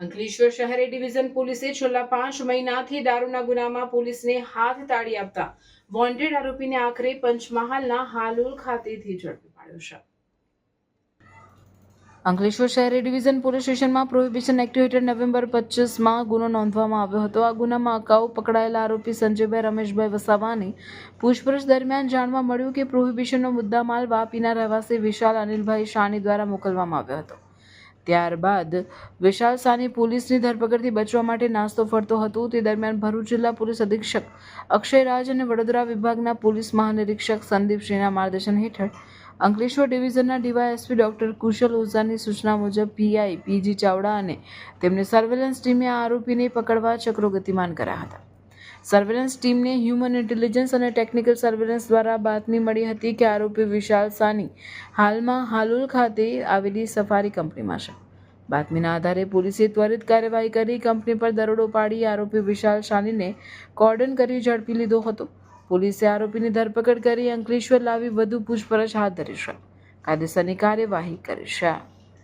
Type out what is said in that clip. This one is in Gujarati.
અંકલેશ્વર શહેર ડિવિઝન પોલીસે છેલ્લા 5 મહિનાથી દારૂના ગુનામાં પોલીસને હાથ તાળી આપતા વોન્ટેડ આરોપીને આખરે પંચમહાલના હાલોલ ખાતેથી ઝડપી પાડ્યો છે. અંકલેશ્વર શહેરી ડિવિઝન પોલીસ સ્ટેશનમાં પ્રોહિબિશન એક્ટ હેઠળ નવેમ્બર 25માં ગુનો નોંધવામાં આવ્યો હતો. આ ગુનામાં અગાઉ પકડાયેલા આરોપી સંજયભાઈ રમેશભાઈ વસાવાની પૂછપરછ દરમિયાન જાણવા મળ્યું કે પ્રોહિબિશનનો મુદ્દામાલ વાપીના રહેવાસી વિશાલ અનિલભાઈ શાની દ્વારા મોકલવામાં આવ્યો હતો. ત્યારબાદ વિશાલ સાની પોલીસની ધરપકડથી બચવા માટે નાસ્તો ફરતો હતો. તે દરમિયાન ભરૂચ જિલ્લા પોલીસ અધિક્ષક અક્ષય રાજ અને વડોદરા વિભાગના પોલીસ મહાનિરીક્ષક સંદીપ સિંહના માર્ગદર્શન હેઠળ અંકલેશ્વર ડિવિઝનના ડીવાયએસપી ડોક્ટર કુશલ ઓઝાની સૂચના મુજબ પીઆઈ પીજી ચાવડા અને તેમની સર્વેલન્સ ટીમે આ આરોપીને પકડવા ચક્રો ગતિમાન કર્યા હતા. સર્વેલન્સ ટીમને હ્યુમન ઇન્ટેલિજન્સ અને ટેકનિકલ સર્વેલન્સ દ્વારા બાતમી મળી હતી કે આરોપી વિશાલ સાની હાલમાં હાલોલ ખાતે આવેલી સફારી કંપનીમાં છે. બાતમીના આધારે પોલીસે ત્વરિત કાર્યવાહી કરી કંપની પર દરોડો પાડી આરોપી વિશાલ સાનીને કોર્ડન કરી ઝડપી લીધો હતો. પોલીસે આરોપીની ધરપકડ કરી અંકલેશ્વર લાવી વધુ પૂછપરછ હાથ ધરી છે. કાયદેસરની કાર્યવાહી કરી છે.